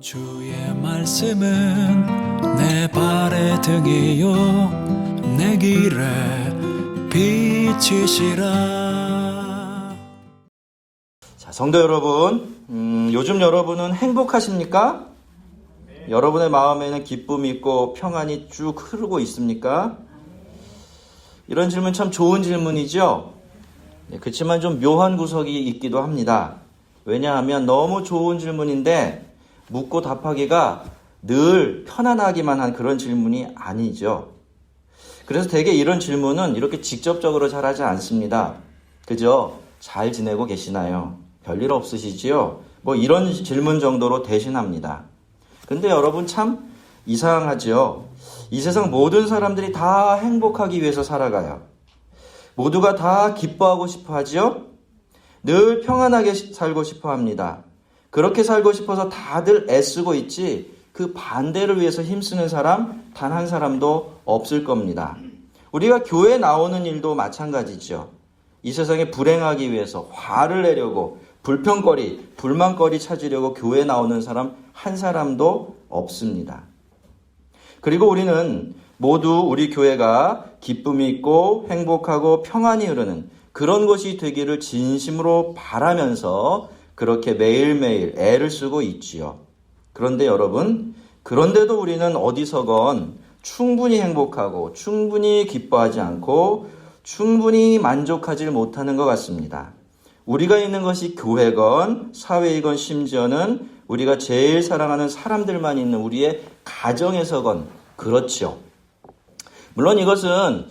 주의 말씀은 내 발의 등이요 내 길에 빛이시라. 자, 성도 여러분, 요즘 여러분은 행복하십니까? 여러분의 마음에는 기쁨이 있고 평안이 쭉 흐르고 있습니까? 이런 질문 참 좋은 질문이죠? 그렇지만 좀 묘한 구석이 있기도 합니다. 왜냐하면 너무 좋은 질문인데 묻고 답하기가 늘 편안하기만 한 그런 질문이 아니죠. 그래서 대개 이런 질문은 이렇게 직접적으로 잘 하지 않습니다. 그죠? 잘 지내고 계시나요? 별일 없으시지요? 뭐 이런 질문 정도로 대신합니다. 근데 여러분 참 이상하죠? 이 세상 모든 사람들이 다 행복하기 위해서 살아가요. 모두가 다 기뻐하고 싶어 하지요? 늘 평안하게 살고 싶어 합니다. 그렇게 살고 싶어서 다들 애쓰고 있지 그 반대를 위해서 힘쓰는 사람 단 한 사람도 없을 겁니다. 우리가 교회에 나오는 일도 마찬가지죠. 이 세상에 불행하기 위해서 화를 내려고 불평거리, 불만거리 찾으려고 교회에 나오는 사람 한 사람도 없습니다. 그리고 우리는 모두 우리 교회가 기쁨이 있고 행복하고 평안이 흐르는 그런 것이 되기를 진심으로 바라면서 그렇게 매일매일 애를 쓰고 있지요. 그런데 여러분, 그런데도 우리는 어디서건 충분히 행복하고 충분히 기뻐하지 않고 충분히 만족하지 못하는 것 같습니다. 우리가 있는 것이 교회건 사회이건 심지어는 우리가 제일 사랑하는 사람들만 있는 우리의 가정에서건 그렇죠. 물론 이것은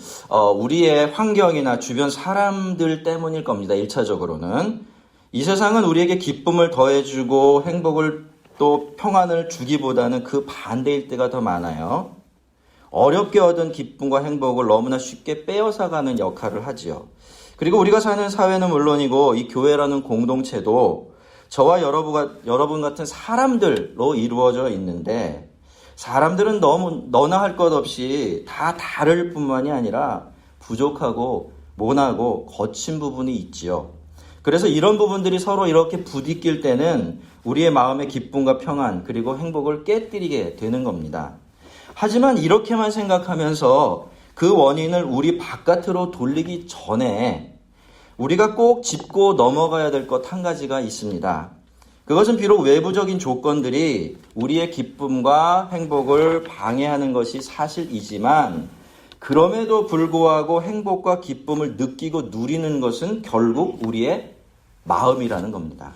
우리의 환경이나 주변 사람들 때문일 겁니다. 1차적으로는. 이 세상은 우리에게 기쁨을 더해주고 행복을 또 평안을 주기보다는 그 반대일 때가 더 많아요. 어렵게 얻은 기쁨과 행복을 너무나 쉽게 빼앗아가는 역할을 하지요. 그리고 우리가 사는 사회는 물론이고 이 교회라는 공동체도 저와 여러분 같은 사람들로 이루어져 있는데 사람들은 너무 너나 할 것 없이 다 다를 뿐만이 아니라 부족하고 모나고 거친 부분이 있지요. 그래서 이런 부분들이 서로 이렇게 부딪힐 때는 우리의 마음의 기쁨과 평안 그리고 행복을 깨뜨리게 되는 겁니다. 하지만 이렇게만 생각하면서 그 원인을 우리 바깥으로 돌리기 전에 우리가 꼭 짚고 넘어가야 될 것 한 가지가 있습니다. 그것은 비록 외부적인 조건들이 우리의 기쁨과 행복을 방해하는 것이 사실이지만 그럼에도 불구하고 행복과 기쁨을 느끼고 누리는 것은 결국 우리의 마음이라는 겁니다.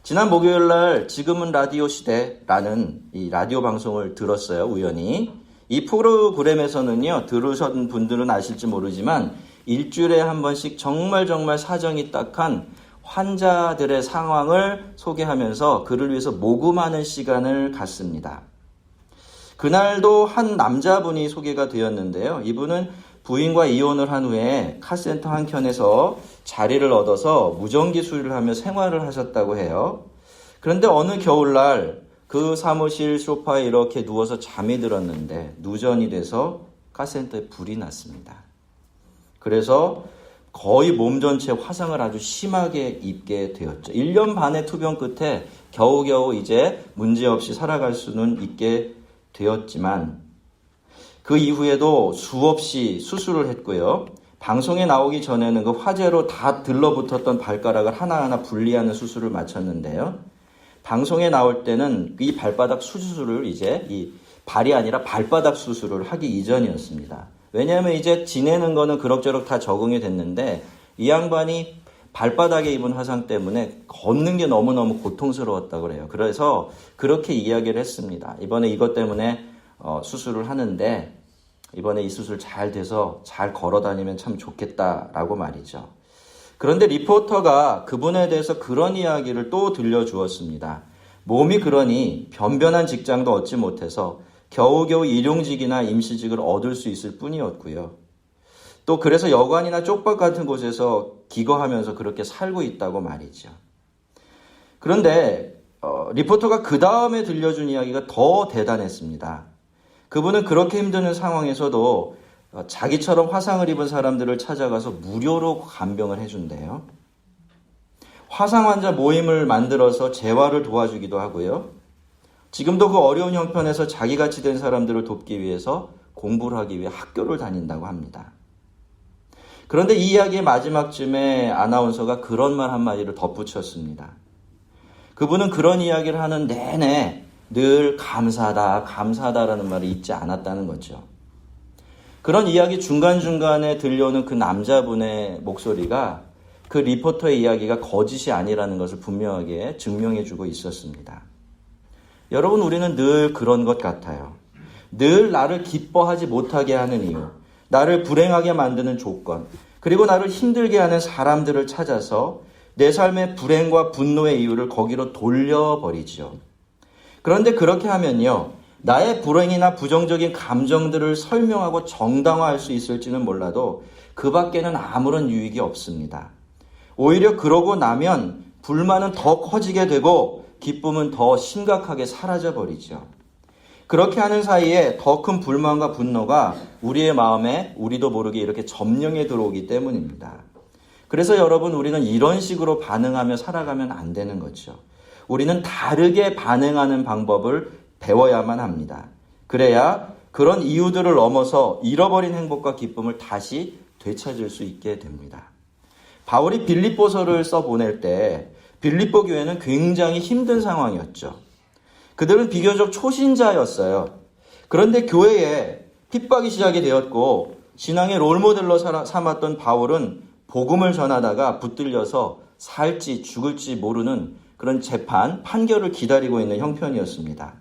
지난 목요일 날 지금은 라디오 시대라는 이 라디오 방송을 들었어요. 우연히. 이 프로그램에서는요. 들으신 분들은 아실지 모르지만 일주일에 한 번씩 정말 사정이 딱한 환자들의 상황을 소개하면서 그를 위해서 모금하는 시간을 갖습니다. 그날도 한 남자분이 소개가 되었는데요. 이분은 부인과 이혼을 한 후에 카센터 한 켠에서 자리를 얻어서 무전기 수리를 하며 생활을 하셨다고 해요. 그런데 어느 겨울날 그 사무실 소파에 이렇게 누워서 잠이 들었는데 누전이 돼서 카센터에 불이 났습니다. 그래서 거의 몸 전체에 화상을 아주 심하게 입게 되었죠. 1년 반의 투병 끝에 겨우겨우 이제 문제없이 살아갈 수는 있게 되었지만 그 이후에도 수없이 수술을 했고요. 방송에 나오기 전에는 그 화재로 다 들러붙었던 발가락을 하나하나 분리하는 수술을 마쳤는데요. 방송에 나올 때는 이 발바닥 수술을 이제 이 발이 아니라 발바닥 수술을 하기 이전이었습니다. 왜냐하면 이제 지내는 거는 그럭저럭 다 적응이 됐는데 이 양반이 발바닥에 입은 화상 때문에 걷는 게 너무너무 고통스러웠다고 그래요. 그래서 그렇게 이야기를 했습니다. 이번에 이것 때문에 수술을 하는데 이번에 이 수술 잘 돼서 잘 걸어 다니면 참 좋겠다라고 말이죠. 그런데 리포터가 그분에 대해서 그런 이야기를 또 들려주었습니다. 몸이 그러니 변변한 직장도 얻지 못해서 겨우겨우 일용직이나 임시직을 얻을 수 있을 뿐이었고요. 또 그래서 여관이나 쪽박 같은 곳에서 기거하면서 그렇게 살고 있다고 말이죠. 그런데 리포터가 그 다음에 들려준 이야기가 더 대단했습니다. 그분은 그렇게 힘든 상황에서도 자기처럼 화상을 입은 사람들을 찾아가서 무료로 간병을 해준대요. 화상 환자 모임을 만들어서 재활을 도와주기도 하고요. 지금도 그 어려운 형편에서 자기같이 된 사람들을 돕기 위해서 공부를 하기 위해 학교를 다닌다고 합니다. 그런데 이 이야기의 마지막쯤에 아나운서가 그런 말 한마디를 덧붙였습니다. 그분은 그런 이야기를 하는 내내 늘 감사하다, 감사하다라는 말을 잊지 않았다는 거죠. 그런 이야기 중간중간에 들려오는 그 남자분의 목소리가 그 리포터의 이야기가 거짓이 아니라는 것을 분명하게 증명해주고 있었습니다. 여러분, 우리는 늘 그런 것 같아요. 늘 나를 기뻐하지 못하게 하는 이유, 나를 불행하게 만드는 조건, 그리고 나를 힘들게 하는 사람들을 찾아서 내 삶의 불행과 분노의 이유를 거기로 돌려버리죠. 그런데 그렇게 하면요, 나의 불행이나 부정적인 감정들을 설명하고 정당화할 수 있을지는 몰라도 그 밖에는 아무런 유익이 없습니다. 오히려 그러고 나면 불만은 더 커지게 되고 기쁨은 더 심각하게 사라져버리죠. 그렇게 하는 사이에 더 큰 불만과 분노가 우리의 마음에 우리도 모르게 이렇게 점령해 들어오기 때문입니다. 그래서 여러분, 우리는 이런 식으로 반응하며 살아가면 안 되는 거죠. 우리는 다르게 반응하는 방법을 배워야만 합니다. 그래야 그런 이유들을 넘어서 잃어버린 행복과 기쁨을 다시 되찾을 수 있게 됩니다. 바울이 빌립보서를 써보낼 때 빌립보 교회는 굉장히 힘든 상황이었죠. 그들은 비교적 초신자였어요. 그런데 교회에 핍박이 시작이 되었고 신앙의 롤모델로 삼았던 바울은 복음을 전하다가 붙들려서 살지 죽을지 모르는 그런 판결을 기다리고 있는 형편이었습니다.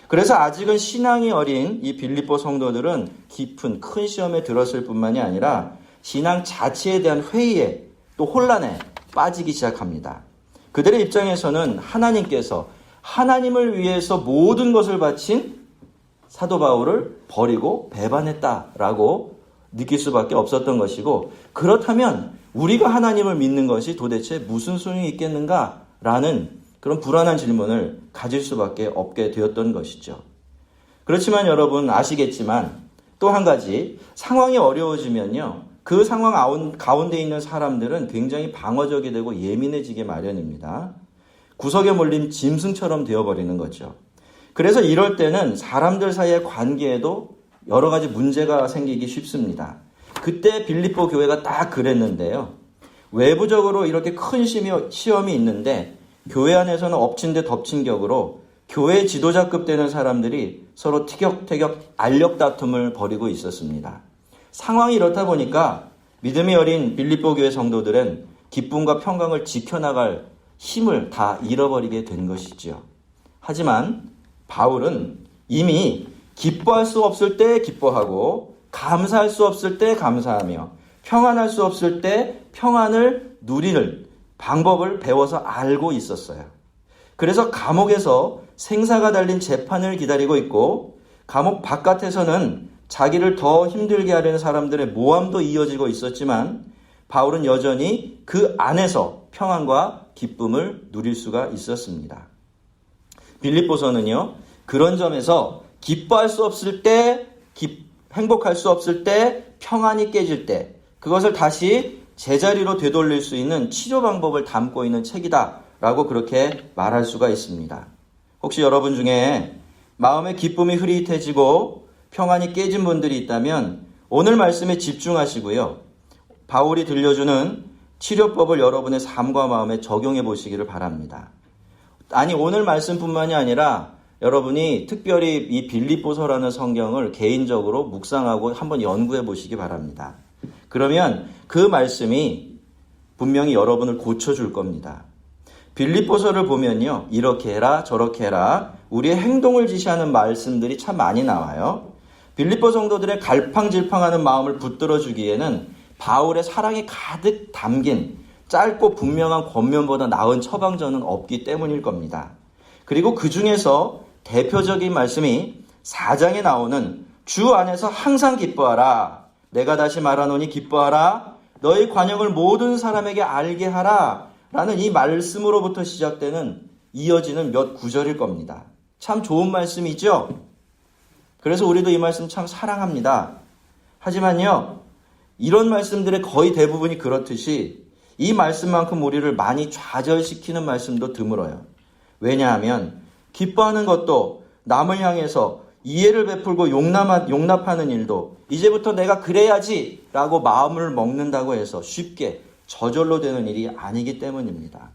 그래서 아직은 신앙이 어린 이 빌립보 성도들은 깊은 큰 시험에 들었을 뿐만이 아니라 신앙 자체에 대한 회의에 또 혼란에 빠지기 시작합니다. 그들의 입장에서는 하나님께서 하나님을 위해서 모든 것을 바친 사도 바울을 버리고 배반했다라고 느낄 수밖에 없었던 것이고, 그렇다면 우리가 하나님을 믿는 것이 도대체 무슨 소용이 있겠는가라는 그런 불안한 질문을 가질 수밖에 없게 되었던 것이죠. 그렇지만 여러분 아시겠지만 또 한 가지, 상황이 어려워지면요, 그 상황 가운데 있는 사람들은 굉장히 방어적이 되고 예민해지게 마련입니다. 구석에 몰린 짐승처럼 되어버리는 거죠. 그래서 이럴 때는 사람들 사이의 관계에도 여러 가지 문제가 생기기 쉽습니다. 그때 빌립보 교회가 딱 그랬는데요. 외부적으로 이렇게 큰 시험이 있는데 교회 안에서는 엎친 데 덮친 격으로 교회 지도자급 되는 사람들이 서로 티격태격 알력 다툼을 벌이고 있었습니다. 상황이 이렇다 보니까 믿음이 어린 빌립보 교회 성도들은 기쁨과 평강을 지켜나갈 힘을 다 잃어버리게 된 것이지요. 하지만 바울은 이미 기뻐할 수 없을 때 기뻐하고 감사할 수 없을 때 감사하며 평안할 수 없을 때 평안을 누리는 방법을 배워서 알고 있었어요. 그래서 감옥에서 생사가 달린 재판을 기다리고 있고 감옥 바깥에서는 자기를 더 힘들게 하려는 사람들의 모함도 이어지고 있었지만 바울은 여전히 그 안에서 평안과 기쁨을 누릴 수가 있었습니다. 빌립보서는요, 그런 점에서 기뻐할 수 없을 때, 행복할 수 없을 때, 평안이 깨질 때 그것을 다시 제자리로 되돌릴 수 있는 치료 방법을 담고 있는 책이다 라고 그렇게 말할 수가 있습니다. 혹시 여러분 중에 마음의 기쁨이 흐릿해지고 평안이 깨진 분들이 있다면 오늘 말씀에 집중하시고요, 바울이 들려주는 치료법을 여러분의 삶과 마음에 적용해 보시기를 바랍니다. 아니, 오늘 말씀뿐만이 아니라 여러분이 특별히 이 빌립보서라는 성경을 개인적으로 묵상하고 한번 연구해 보시기 바랍니다. 그러면 그 말씀이 분명히 여러분을 고쳐줄 겁니다. 빌립보서를 보면요, 이렇게 해라 저렇게 해라 우리의 행동을 지시하는 말씀들이 참 많이 나와요. 빌립보 성도들의 갈팡질팡하는 마음을 붙들어주기에는 바울의 사랑이 가득 담긴 짧고 분명한 권면보다 나은 처방전은 없기 때문일 겁니다. 그리고 그 중에서 대표적인 말씀이 4장에 나오는 주 안에서 항상 기뻐하라. 내가 다시 말하노니 기뻐하라. 너희 관역을 모든 사람에게 알게 하라. 라는 이 말씀으로부터 시작되는 이어지는 몇 구절일 겁니다. 참 좋은 말씀이죠? 그래서 우리도 이 말씀 참 사랑합니다. 하지만요, 이런 말씀들의 거의 대부분이 그렇듯이 이 말씀만큼 우리를 많이 좌절시키는 말씀도 드물어요. 왜냐하면 기뻐하는 것도 남을 향해서 이해를 베풀고 용납하는 일도 이제부터 내가 그래야지 라고 마음을 먹는다고 해서 쉽게 저절로 되는 일이 아니기 때문입니다.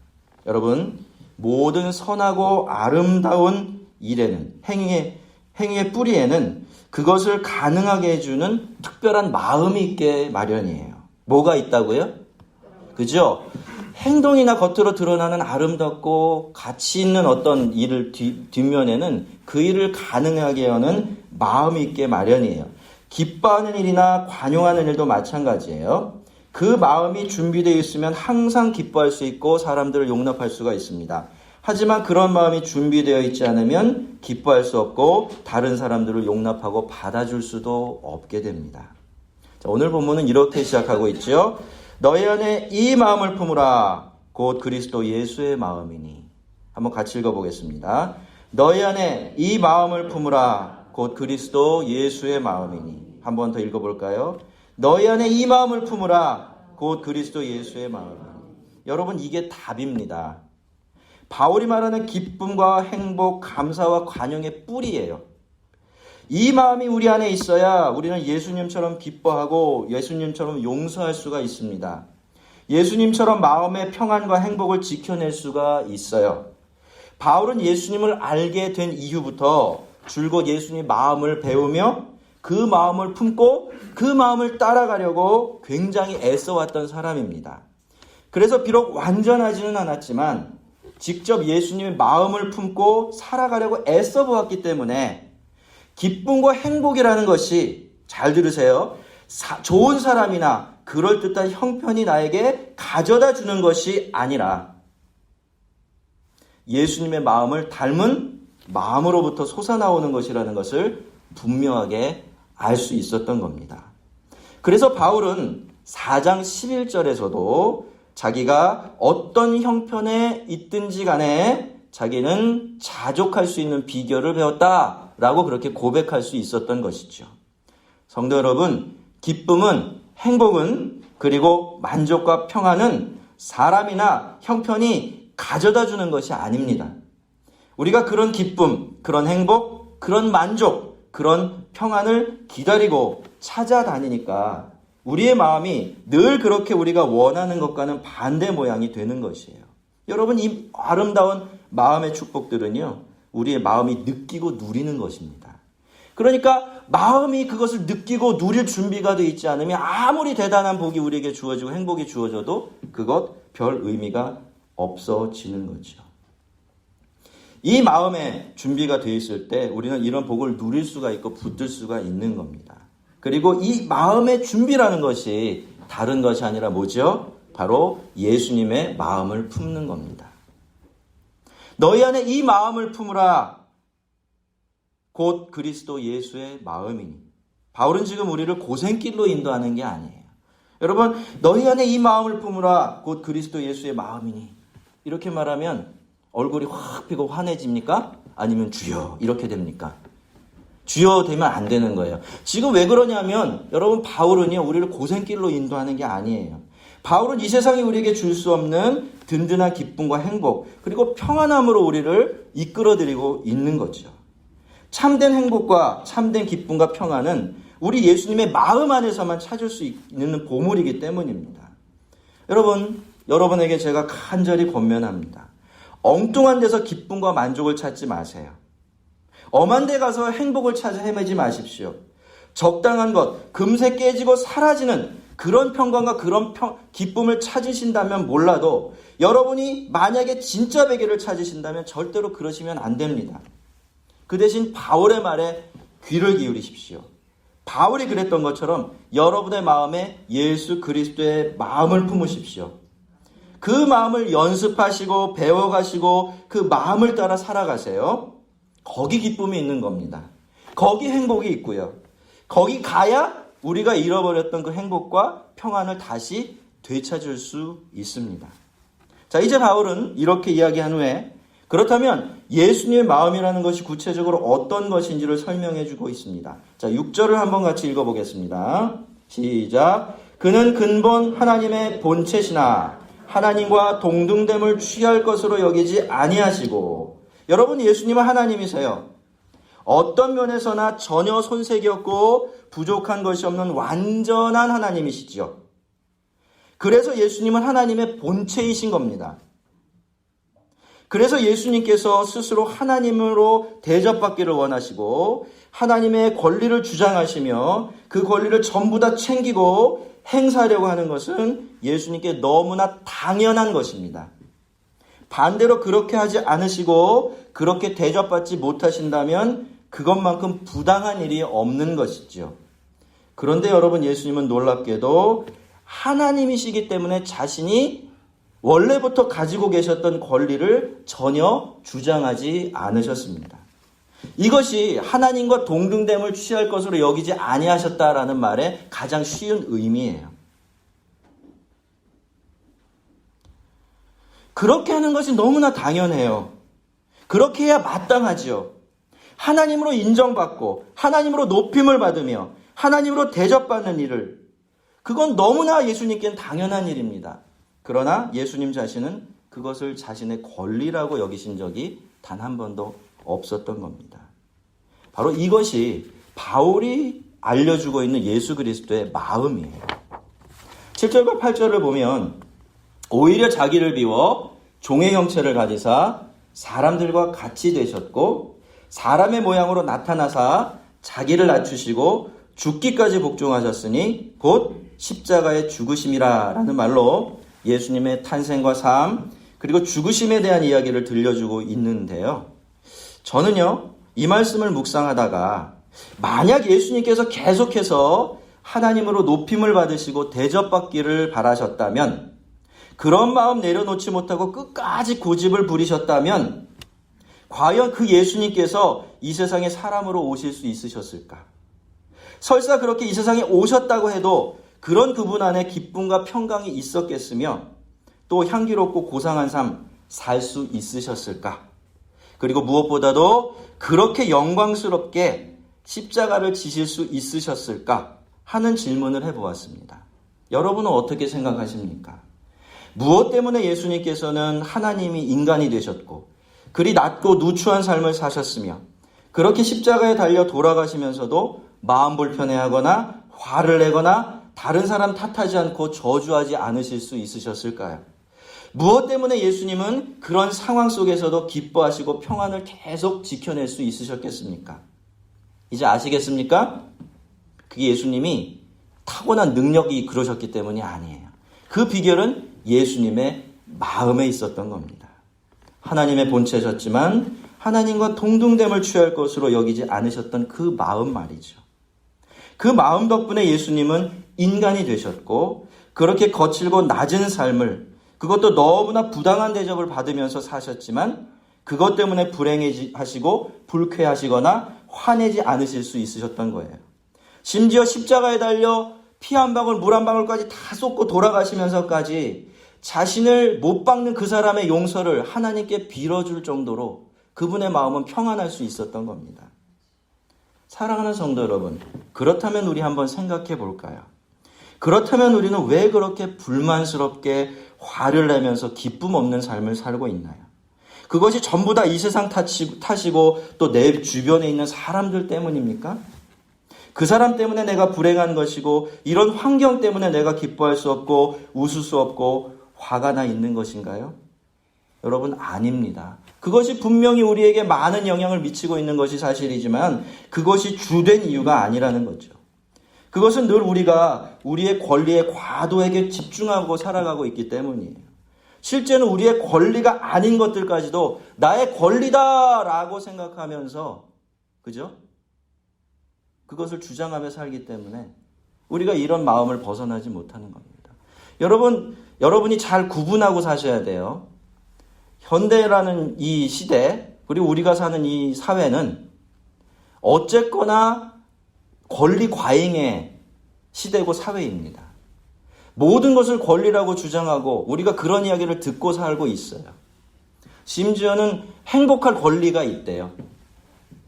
여러분, 모든 선하고 아름다운 일에는 행위의 뿌리에는 그것을 가능하게 해주는 특별한 마음이 있게 마련이에요. 뭐가 있다고요? 그죠? 행동이나 겉으로 드러나는 아름답고 가치 있는 어떤 일을 뒷면에는 그 일을 가능하게 하는 마음이 있게 마련이에요. 기뻐하는 일이나 관용하는 일도 마찬가지예요. 그 마음이 준비되어 있으면 항상 기뻐할 수 있고 사람들을 용납할 수가 있습니다. 하지만 그런 마음이 준비되어 있지 않으면 기뻐할 수 없고 다른 사람들을 용납하고 받아줄 수도 없게 됩니다. 자, 오늘 본문은 이렇게 시작하고 있죠. 너희 안에 이 마음을 품으라. 곧 그리스도 예수의 마음이니. 한번 같이 읽어보겠습니다. 너희 안에 이 마음을 품으라. 곧 그리스도 예수의 마음이니. 한번 더 읽어볼까요? 너희 안에 이 마음을 품으라. 곧 그리스도 예수의 마음이니. 여러분, 이게 답입니다. 바울이 말하는 기쁨과 행복, 감사와 관용의 뿌리예요. 이 마음이 우리 안에 있어야 우리는 예수님처럼 기뻐하고 예수님처럼 용서할 수가 있습니다. 예수님처럼 마음의 평안과 행복을 지켜낼 수가 있어요. 바울은 예수님을 알게 된 이후부터 줄곧 예수님 마음을 배우며 그 마음을 품고 그 마음을 따라가려고 굉장히 애써왔던 사람입니다. 그래서 비록 완전하지는 않았지만 직접 예수님의 마음을 품고 살아가려고 애써보았기 때문에 기쁨과 행복이라는 것이, 잘 들으세요, 좋은 사람이나 그럴듯한 형편이 나에게 가져다 주는 것이 아니라 예수님의 마음을 닮은 마음으로부터 솟아나오는 것이라는 것을 분명하게 알 수 있었던 겁니다. 그래서 바울은 4장 11절에서도 자기가 어떤 형편에 있든지 간에 자기는 자족할 수 있는 비결을 배웠다라고 그렇게 고백할 수 있었던 것이죠. 성도 여러분, 기쁨은, 행복은, 그리고 만족과 평안은 사람이나 형편이 가져다 주는 것이 아닙니다. 우리가 그런 기쁨, 그런 행복, 그런 만족, 그런 평안을 기다리고 찾아다니니까 우리의 마음이 늘 그렇게 우리가 원하는 것과는 반대 모양이 되는 것이에요. 여러분, 이 아름다운 마음의 축복들은요, 우리의 마음이 느끼고 누리는 것입니다. 그러니까 마음이 그것을 느끼고 누릴 준비가 되어 있지 않으면 아무리 대단한 복이 우리에게 주어지고 행복이 주어져도 그것 별 의미가 없어지는 거죠. 이 마음의 준비가 되어 있을 때 우리는 이런 복을 누릴 수가 있고 붙들 수가 있는 겁니다. 그리고 이 마음의 준비라는 것이 다른 것이 아니라 뭐죠? 바로 예수님의 마음을 품는 겁니다. 너희 안에 이 마음을 품으라. 곧 그리스도 예수의 마음이니. 바울은 지금 우리를 고생길로 인도하는 게 아니에요. 여러분, 너희 안에 이 마음을 품으라. 곧 그리스도 예수의 마음이니. 이렇게 말하면 얼굴이 확 피고 환해집니까? 아니면 주여 이렇게 됩니까? 주여 되면 안 되는 거예요. 지금 왜 그러냐면 여러분, 바울은요, 우리를 고생길로 인도하는 게 아니에요. 바울은 이 세상이 우리에게 줄 수 없는 든든한 기쁨과 행복, 그리고 평안함으로 우리를 이끌어드리고 있는 거죠. 참된 행복과 참된 기쁨과 평안은 우리 예수님의 마음 안에서만 찾을 수 있는 보물이기 때문입니다. 여러분, 여러분에게 제가 간절히 권면합니다. 엉뚱한 데서 기쁨과 만족을 찾지 마세요. 엄한 데 가서 행복을 찾아 헤매지 마십시오. 적당한 것, 금세 깨지고 사라지는 그런 평강과 그런 기쁨을 찾으신다면 몰라도 여러분이 만약에 진짜 베개를 찾으신다면 절대로 그러시면 안 됩니다. 그 대신 바울의 말에 귀를 기울이십시오. 바울이 그랬던 것처럼 여러분의 마음에 예수 그리스도의 마음을 품으십시오. 그 마음을 연습하시고 배워가시고 그 마음을 따라 살아가세요. 거기 기쁨이 있는 겁니다. 거기 행복이 있고요. 거기 가야 우리가 잃어버렸던 그 행복과 평안을 다시 되찾을 수 있습니다. 자, 이제 바울은 이렇게 이야기한 후에 그렇다면 예수님의 마음이라는 것이 구체적으로 어떤 것인지를 설명해 주고 있습니다. 자, 6절을 한번 같이 읽어보겠습니다. 시작. 그는 근본 하나님의 본체시나 하나님과 동등됨을 취할 것으로 여기지 아니하시고. 여러분, 예수님은 하나님이세요. 어떤 면에서나 전혀 손색이 없고 부족한 것이 없는 완전한 하나님이시죠. 그래서 예수님은 하나님의 본체이신 겁니다. 그래서 예수님께서 스스로 하나님으로 대접받기를 원하시고 하나님의 권리를 주장하시며 그 권리를 전부 다 챙기고 행사하려고 하는 것은 예수님께 너무나 당연한 것입니다. 반대로 그렇게 하지 않으시고 그렇게 대접받지 못하신다면 그것만큼 부당한 일이 없는 것이죠. 그런데 여러분, 예수님은 놀랍게도 하나님이시기 때문에 자신이 원래부터 가지고 계셨던 권리를 전혀 주장하지 않으셨습니다. 이것이 하나님과 동등됨을 취할 것으로 여기지 아니하셨다라는 말의 가장 쉬운 의미예요. 그렇게 하는 것이 너무나 당연해요. 그렇게 해야 마땅하지요. 하나님으로 인정받고 하나님으로 높임을 받으며 하나님으로 대접받는 일을, 그건 너무나 예수님께는 당연한 일입니다. 그러나 예수님 자신은 그것을 자신의 권리라고 여기신 적이 단 한 번도 없었던 겁니다. 바로 이것이 바울이 알려주고 있는 예수 그리스도의 마음이에요. 7절과 8절을 보면 오히려 자기를 비워 종의 형체를 가지사 사람들과 같이 되셨고 사람의 모양으로 나타나사 자기를 낮추시고 죽기까지 복종하셨으니 곧 십자가의 죽으심이라 라는 말로 예수님의 탄생과 삶 그리고 죽으심에 대한 이야기를 들려주고 있는데요. 저는요, 이 말씀을 묵상하다가 만약 예수님께서 계속해서 하나님으로 높임을 받으시고 대접받기를 바라셨다면, 그런 마음 내려놓지 못하고 끝까지 고집을 부리셨다면 과연 그 예수님께서 이 세상에 사람으로 오실 수 있으셨을까? 설사 그렇게 이 세상에 오셨다고 해도 그런 그분 안에 기쁨과 평강이 있었겠으며 또 향기롭고 고상한 삶 살 수 있으셨을까? 그리고 무엇보다도 그렇게 영광스럽게 십자가를 지실 수 있으셨을까? 하는 질문을 해보았습니다. 여러분은 어떻게 생각하십니까? 무엇 때문에 예수님께서는 하나님이 인간이 되셨고 그리 낮고 누추한 삶을 사셨으며 그렇게 십자가에 달려 돌아가시면서도 마음 불편해하거나 화를 내거나 다른 사람 탓하지 않고 저주하지 않으실 수 있으셨을까요? 무엇 때문에 예수님은 그런 상황 속에서도 기뻐하시고 평안을 계속 지켜낼 수 있으셨겠습니까? 이제 아시겠습니까? 그게 예수님이 타고난 능력이 그러셨기 때문이 아니에요. 그 비결은 예수님의 마음에 있었던 겁니다. 하나님의 본체셨지만 하나님과 동등됨을 취할 것으로 여기지 않으셨던 그 마음 말이죠. 그 마음 덕분에 예수님은 인간이 되셨고 그렇게 거칠고 낮은 삶을, 그것도 너무나 부당한 대접을 받으면서 사셨지만 그것 때문에 불행해하시고 불쾌하시거나 화내지 않으실 수 있으셨던 거예요. 심지어 십자가에 달려 피 한 방울 물 한 방울까지 다 쏟고 돌아가시면서까지 자신을 못 박는 그 사람의 용서를 하나님께 빌어줄 정도로 그분의 마음은 평안할 수 있었던 겁니다. 사랑하는 성도 여러분, 그렇다면 우리 한번 생각해 볼까요? 그렇다면 우리는 왜 그렇게 불만스럽게 화를 내면서 기쁨 없는 삶을 살고 있나요? 그것이 전부 다 이 세상 탓이고 또 내 주변에 있는 사람들 때문입니까? 그 사람 때문에 내가 불행한 것이고 이런 환경 때문에 내가 기뻐할 수 없고 웃을 수 없고 화가 나 있는 것인가요? 여러분, 아닙니다. 그것이 분명히 우리에게 많은 영향을 미치고 있는 것이 사실이지만 그것이 주된 이유가 아니라는 거죠. 그것은 늘 우리가 우리의 권리에 과도하게 집중하고 살아가고 있기 때문이에요. 실제는 우리의 권리가 아닌 것들까지도 나의 권리다라고 생각하면서, 그죠? 그것을 주장하며 살기 때문에 우리가 이런 마음을 벗어나지 못하는 겁니다. 여러분이 잘 구분하고 사셔야 돼요. 현대라는 이 시대, 그리고 우리가 사는 이 사회는 어쨌거나 권리 과잉의 시대고 사회입니다. 모든 것을 권리라고 주장하고 우리가 그런 이야기를 듣고 살고 있어요. 심지어는 행복할 권리가 있대요.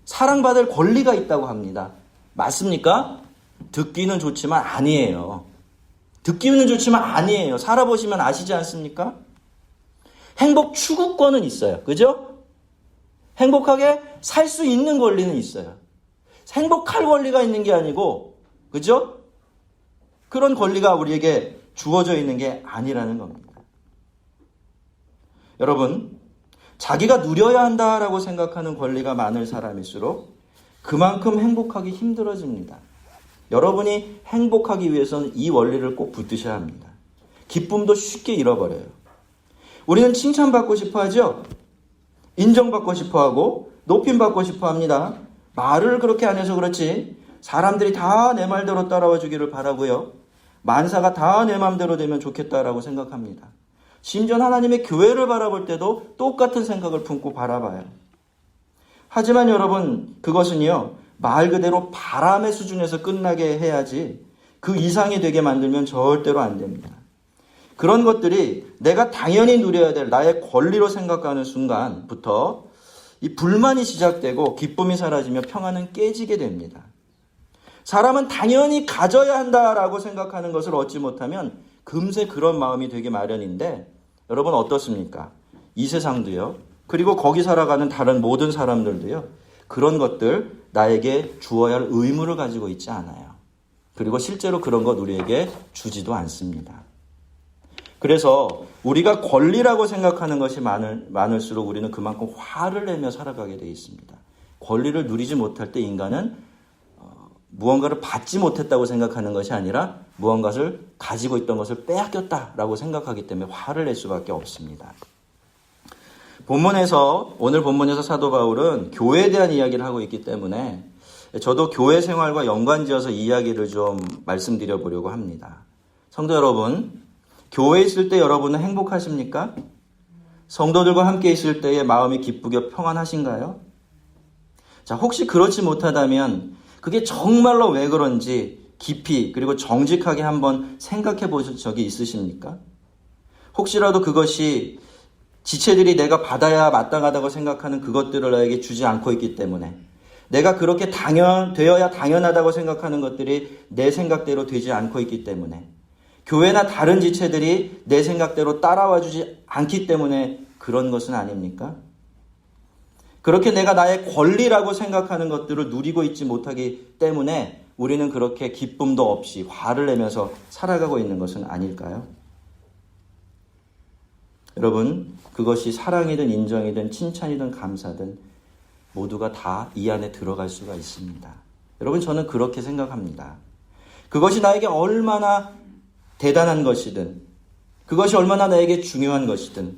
사랑받을 권리가 있다고 합니다. 맞습니까? 듣기는 좋지만 아니에요. 듣기는 좋지만 아니에요. 살아보시면 아시지 않습니까? 행복 추구권은 있어요. 그죠? 행복하게 살 수 있는 권리는 있어요. 행복할 권리가 있는 게 아니고, 그죠? 그런 권리가 우리에게 주어져 있는 게 아니라는 겁니다. 여러분, 자기가 누려야 한다라고 생각하는 권리가 많을 사람일수록 그만큼 행복하기 힘들어집니다. 여러분이 행복하기 위해서는 이 원리를 꼭 붙드셔야 합니다. 기쁨도 쉽게 잃어버려요. 우리는 칭찬받고 싶어 하죠? 인정받고 싶어 하고 높임받고 싶어 합니다. 말을 그렇게 안 해서 그렇지 사람들이 다 내 말대로 따라와 주기를 바라고요. 만사가 다 내 마음대로 되면 좋겠다라고 생각합니다. 심지어 하나님의 교회를 바라볼 때도 똑같은 생각을 품고 바라봐요. 하지만 여러분, 그것은요, 말 그대로 바람의 수준에서 끝나게 해야지 그 이상이 되게 만들면 절대로 안 됩니다. 그런 것들이 내가 당연히 누려야 될 나의 권리로 생각하는 순간부터 이 불만이 시작되고 기쁨이 사라지며 평안은 깨지게 됩니다. 사람은 당연히 가져야 한다라고 생각하는 것을 얻지 못하면 금세 그런 마음이 되기 마련인데 여러분 어떻습니까? 이 세상도요. 그리고 거기 살아가는 다른 모든 사람들도요. 그런 것들 나에게 주어야 할 의무를 가지고 있지 않아요. 그리고 실제로 그런 것 우리에게 주지도 않습니다. 그래서 우리가 권리라고 생각하는 것이 많을수록 우리는 그만큼 화를 내며 살아가게 되어 있습니다. 권리를 누리지 못할 때 인간은 무언가를 받지 못했다고 생각하는 것이 아니라 무언가를 가지고 있던 것을 빼앗겼다라고 생각하기 때문에 화를 낼 수밖에 없습니다. 오늘 본문에서 사도 바울은 교회에 대한 이야기를 하고 있기 때문에 저도 교회 생활과 연관지어서 이야기를 좀 말씀드려 보려고 합니다. 성도 여러분, 교회에 있을 때 여러분은 행복하십니까? 성도들과 함께 있을 때의 마음이 기쁘게 평안하신가요? 자, 혹시 그렇지 못하다면 그게 정말로 왜 그런지 깊이 그리고 정직하게 한번 생각해 보신 적이 있으십니까? 혹시라도 그것이 지체들이 내가 받아야 마땅하다고 생각하는 그것들을 나에게 주지 않고 있기 때문에 내가 그렇게 되어야 당연하다고 생각하는 것들이 내 생각대로 되지 않고 있기 때문에 교회나 다른 지체들이 내 생각대로 따라와 주지 않기 때문에 그런 것은 아닙니까? 그렇게 내가 나의 권리라고 생각하는 것들을 누리고 있지 못하기 때문에 우리는 그렇게 기쁨도 없이 화를 내면서 살아가고 있는 것은 아닐까요? 여러분, 그것이 사랑이든 인정이든 칭찬이든 감사든 모두가 다 이 안에 들어갈 수가 있습니다. 여러분, 저는 그렇게 생각합니다. 그것이 나에게 얼마나 대단한 것이든 그것이 얼마나 나에게 중요한 것이든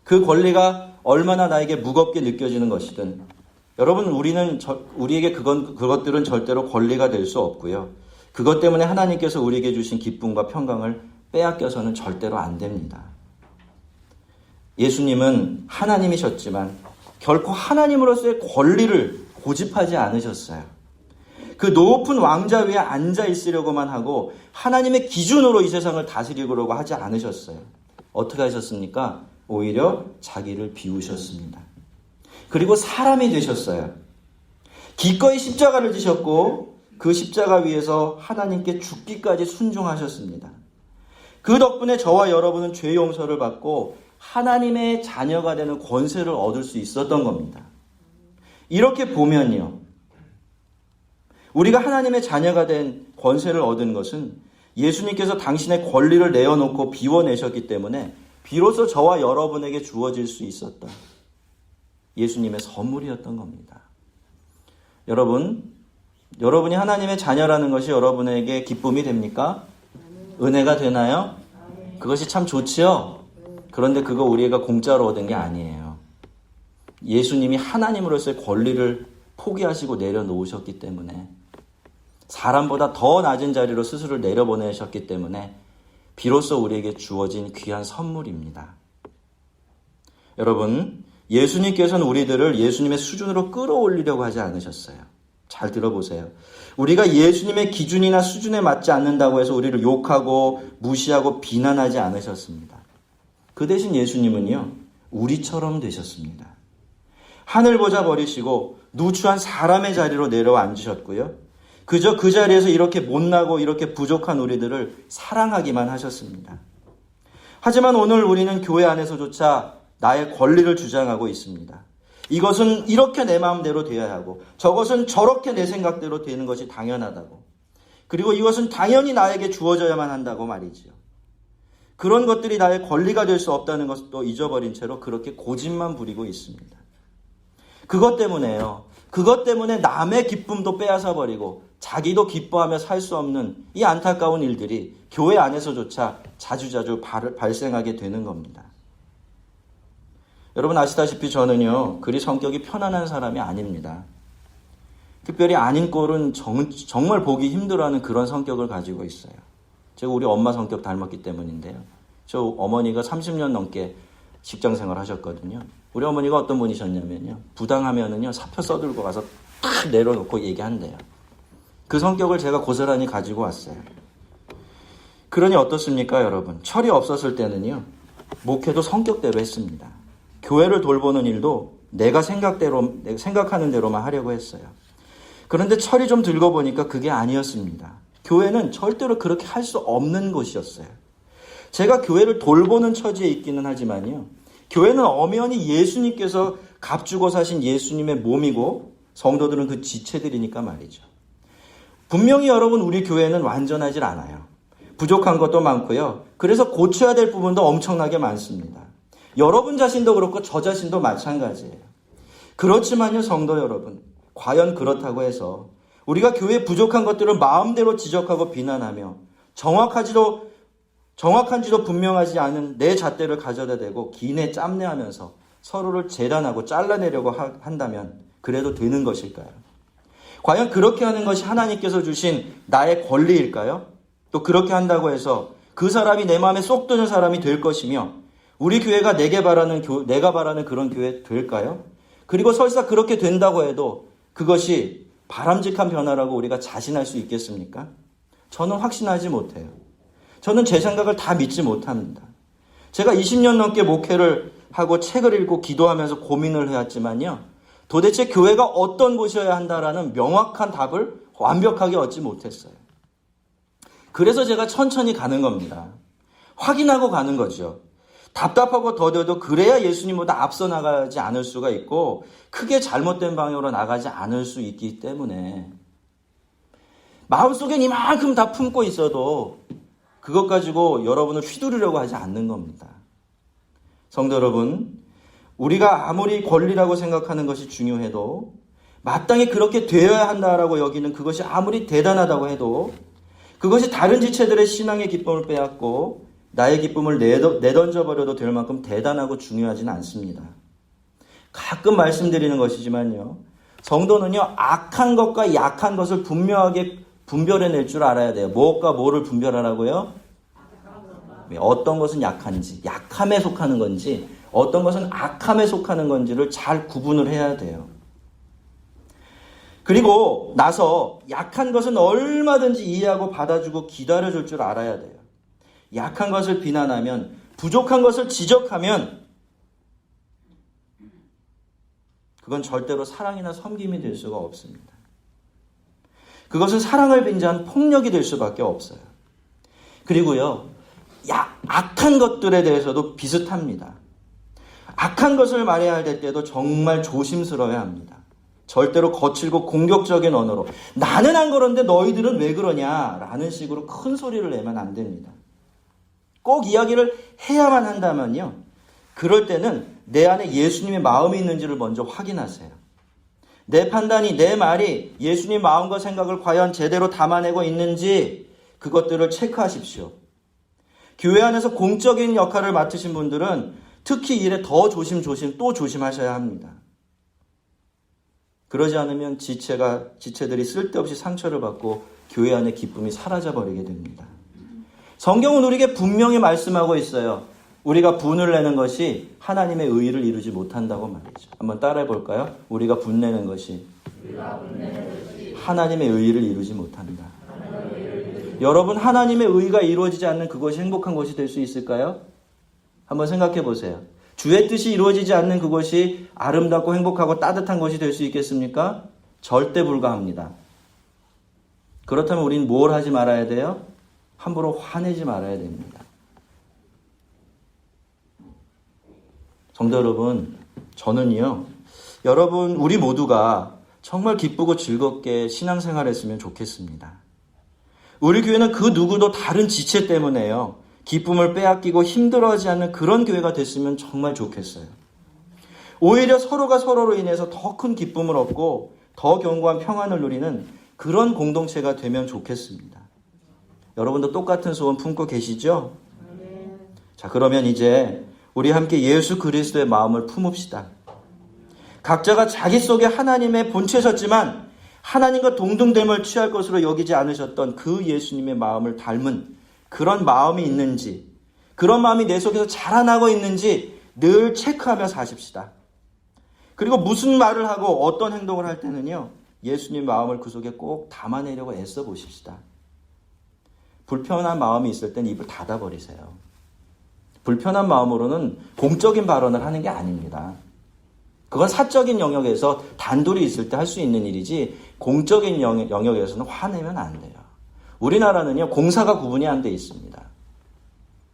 그 권리가 얼마나 나에게 무겁게 느껴지는 것이든 여러분 우리에게 그것들은 절대로 권리가 될 수 없고요. 그것 때문에 하나님께서 우리에게 주신 기쁨과 평강을 빼앗겨서는 절대로 안 됩니다. 예수님은 하나님이셨지만 결코 하나님으로서의 권리를 고집하지 않으셨어요. 그 높은 왕자 위에 앉아 있으려고만 하고 하나님의 기준으로 이 세상을 다스리려고 하지 않으셨어요. 어떻게 하셨습니까? 오히려 자기를 비우셨습니다. 그리고 사람이 되셨어요. 기꺼이 십자가를 지셨고 그 십자가 위에서 하나님께 죽기까지 순종하셨습니다. 그 덕분에 저와 여러분은 죄 용서를 받고 하나님의 자녀가 되는 권세를 얻을 수 있었던 겁니다. 이렇게 보면요. 우리가 하나님의 자녀가 된 권세를 얻은 것은 예수님께서 당신의 권리를 내어놓고 비워내셨기 때문에 비로소 저와 여러분에게 주어질 수 있었던 예수님의 선물이었던 겁니다. 여러분이 하나님의 자녀라는 것이 여러분에게 기쁨이 됩니까? 은혜가 되나요? 그것이 참 좋지요? 그런데 그거 우리가 공짜로 얻은 게 아니에요. 예수님이 하나님으로서의 권리를 포기하시고 내려놓으셨기 때문에 사람보다 더 낮은 자리로 스스로를 내려보내셨기 때문에 비로소 우리에게 주어진 귀한 선물입니다. 여러분, 예수님께서는 우리들을 예수님의 수준으로 끌어올리려고 하지 않으셨어요. 잘 들어보세요. 우리가 예수님의 기준이나 수준에 맞지 않는다고 해서 우리를 욕하고 무시하고 비난하지 않으셨습니다. 그 대신 예수님은요, 우리처럼 되셨습니다. 하늘 보자 버리시고 누추한 사람의 자리로 내려와 앉으셨고요. 그저 그 자리에서 이렇게 못나고 이렇게 부족한 우리들을 사랑하기만 하셨습니다. 하지만 오늘 우리는 교회 안에서조차 나의 권리를 주장하고 있습니다. 이것은 이렇게 내 마음대로 되어야 하고 저것은 저렇게 내 생각대로 되는 것이 당연하다고. 그리고 이것은 당연히 나에게 주어져야만 한다고 말이지요. 그런 것들이 나의 권리가 될 수 없다는 것도 잊어버린 채로 그렇게 고집만 부리고 있습니다. 그것 때문에요. 그것 때문에 남의 기쁨도 빼앗아 버리고 자기도 기뻐하며 살 수 없는 이 안타까운 일들이 교회 안에서조차 자주자주 발생하게 되는 겁니다. 여러분 아시다시피 저는요, 그리 성격이 편안한 사람이 아닙니다. 특별히 아닌 꼴은 정말 보기 힘들어하는 그런 성격을 가지고 있어요. 제가 우리 엄마 성격 닮았기 때문인데요. 저 어머니가 30년 넘게 직장 생활 하셨거든요. 우리 어머니가 어떤 분이셨냐면요. 부당하면은요, 사표 써들고 가서 딱 내려놓고 얘기한대요. 그 성격을 제가 고스란히 가지고 왔어요. 그러니 어떻습니까, 여러분? 철이 없었을 때는요, 목회도 성격대로 했습니다. 교회를 돌보는 일도 내가 생각하는 대로만 하려고 했어요. 그런데 철이 좀 들고 보니까 그게 아니었습니다. 교회는 절대로 그렇게 할 수 없는 곳이었어요. 제가 교회를 돌보는 처지에 있기는 하지만요. 교회는 엄연히 예수님께서 값주고 사신 예수님의 몸이고 성도들은 그 지체들이니까 말이죠. 분명히 여러분 우리 교회는 완전하질 않아요. 부족한 것도 많고요. 그래서 고쳐야 될 부분도 엄청나게 많습니다. 여러분 자신도 그렇고 저 자신도 마찬가지예요. 그렇지만요, 성도 여러분. 과연 그렇다고 해서 우리가 교회에 부족한 것들을 마음대로 지적하고 비난하며 정확한지도 분명하지 않은 내 잣대를 가져다 대고 기내 짬내하면서 서로를 재단하고 잘라내려고 한다면 그래도 되는 것일까요? 과연 그렇게 하는 것이 하나님께서 주신 나의 권리일까요? 또 그렇게 한다고 해서 그 사람이 내 마음에 쏙 드는 사람이 될 것이며 우리 교회가 내가 바라는 그런 교회 될까요? 그리고 설사 그렇게 된다고 해도 그것이 바람직한 변화라고 우리가 자신할 수 있겠습니까? 저는 확신하지 못해요. 저는 제 생각을 다 믿지 못합니다. 제가 20년 넘게 목회를 하고 책을 읽고 기도하면서 고민을 해왔지만요. 도대체 교회가 어떤 곳이어야 한다라는 명확한 답을 완벽하게 얻지 못했어요. 그래서 제가 천천히 가는 겁니다. 확인하고 가는 거죠. 답답하고 더뎌도 그래야 예수님보다 앞서 나가지 않을 수가 있고 크게 잘못된 방향으로 나가지 않을 수 있기 때문에 마음속엔 이만큼 다 품고 있어도 그것 가지고 여러분을 휘두르려고 하지 않는 겁니다. 성도 여러분, 우리가 아무리 권리라고 생각하는 것이 중요해도 마땅히 그렇게 되어야 한다라고 여기는 그것이 아무리 대단하다고 해도 그것이 다른 지체들의 신앙의 기쁨을 빼앗고 나의 기쁨을 내던져버려도 될 만큼 대단하고 중요하지는 않습니다. 가끔 말씀드리는 것이지만요. 성도는요. 악한 것과 약한 것을 분명하게 분별해낼 줄 알아야 돼요. 무엇과 뭐를 분별하라고요? 어떤 것은 약한지, 약함에 속하는 건지 어떤 것은 악함에 속하는 건지를 잘 구분을 해야 돼요. 그리고 나서 약한 것은 얼마든지 이해하고 받아주고 기다려줄 줄 알아야 돼요. 약한 것을 비난하면, 부족한 것을 지적하면 그건 절대로 사랑이나 섬김이 될 수가 없습니다. 그것은 사랑을 빙자한 폭력이 될 수밖에 없어요. 그리고요, 악한 것들에 대해서도 비슷합니다. 악한 것을 말해야 할 때도 정말 조심스러워야 합니다. 절대로 거칠고 공격적인 언어로 나는 안 그런데 너희들은 왜 그러냐 라는 식으로 큰 소리를 내면 안 됩니다. 꼭 이야기를 해야만 한다면요. 그럴 때는 내 안에 예수님의 마음이 있는지를 먼저 확인하세요. 내 판단이, 내 말이 예수님 마음과 생각을 과연 제대로 담아내고 있는지 그것들을 체크하십시오. 교회 안에서 공적인 역할을 맡으신 분들은 특히 일에 더 또 조심하셔야 합니다. 그러지 않으면 지체들이 쓸데없이 상처를 받고 교회 안의 기쁨이 사라져버리게 됩니다. 성경은 우리에게 분명히 말씀하고 있어요. 우리가 분을 내는 것이 하나님의 의의를 이루지 못한다고 말이죠. 한번 따라해 볼까요? 우리가 분내는 것이 하나님의 의의를 이루지 못한다. 여러분, 하나님의 의의가 이루어지지 않는 그것이 행복한 것이 될 수 있을까요? 한번 생각해 보세요. 주의 뜻이 이루어지지 않는 그것이 아름답고 행복하고 따뜻한 것이 될 수 있겠습니까? 절대 불가합니다. 그렇다면 우리는 뭘 하지 말아야 돼요? 함부로 화내지 말아야 됩니다. 성도 여러분, 저는요, 여러분, 우리 모두가 정말 기쁘고 즐겁게 신앙생활했으면 좋겠습니다. 우리 교회는 그 누구도 다른 지체 때문에요. 기쁨을 빼앗기고 힘들어하지 않는 그런 교회가 됐으면 정말 좋겠어요. 오히려 서로가 서로로 인해서 더 큰 기쁨을 얻고 더 견고한 평안을 누리는 그런 공동체가 되면 좋겠습니다. 여러분도 똑같은 소원 품고 계시죠? 자, 그러면 이제 우리 함께 예수 그리스도의 마음을 품읍시다. 각자가 자기 속에 하나님의 본체셨지만 하나님과 동등됨을 취할 것으로 여기지 않으셨던 그 예수님의 마음을 닮은 그런 마음이 있는지, 그런 마음이 내 속에서 자라나고 있는지 늘 체크하며 사십시다. 그리고 무슨 말을 하고 어떤 행동을 할 때는요, 예수님 마음을 그 속에 꼭 담아내려고 애써 보십시다. 불편한 마음이 있을 땐 입을 닫아버리세요. 불편한 마음으로는 공적인 발언을 하는 게 아닙니다. 그건 사적인 영역에서 단둘이 있을 때 할 수 있는 일이지 공적인 영역에서는 화내면 안 돼요. 우리나라는요, 공사가 구분이 안 돼 있습니다.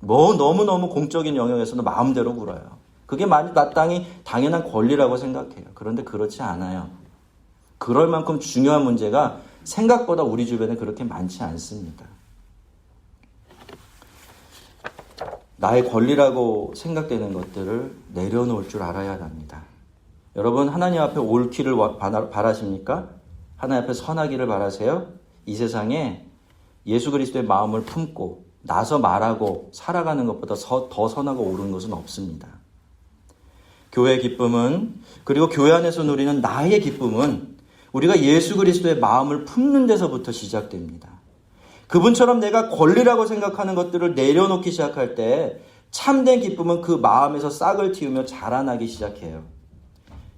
너무너무 공적인 영역에서는 마음대로 굴어요. 그게 마땅히 당연한 권리라고 생각해요. 그런데 그렇지 않아요. 그럴 만큼 중요한 문제가 생각보다 우리 주변에 그렇게 많지 않습니다. 나의 권리라고 생각되는 것들을 내려놓을 줄 알아야 합니다. 여러분, 하나님 앞에 옳기를 바라십니까? 하나님 앞에 선하기를 바라세요? 이 세상에 예수 그리스도의 마음을 품고 나서 말하고 살아가는 것보다 더 선하고 옳은 것은 없습니다. 교회의 기쁨은, 그리고 교회 안에서 누리는 나의 기쁨은 우리가 예수 그리스도의 마음을 품는 데서부터 시작됩니다. 그분처럼 내가 권리라고 생각하는 것들을 내려놓기 시작할 때 참된 기쁨은 그 마음에서 싹을 틔우며 자라나기 시작해요.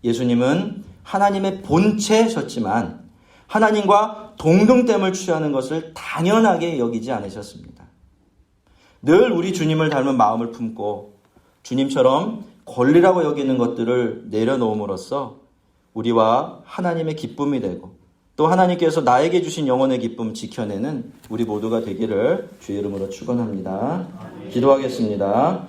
예수님은 하나님의 본체셨지만 하나님과 동등됨을 취하는 것을 당연하게 여기지 않으셨습니다. 늘 우리 주님을 닮은 마음을 품고 주님처럼 권리라고 여기는 것들을 내려놓음으로써 우리와 하나님의 기쁨이 되고 또 하나님께서 나에게 주신 영혼의 기쁨 지켜내는 우리 모두가 되기를 주의 이름으로 축원합니다. 기도하겠습니다.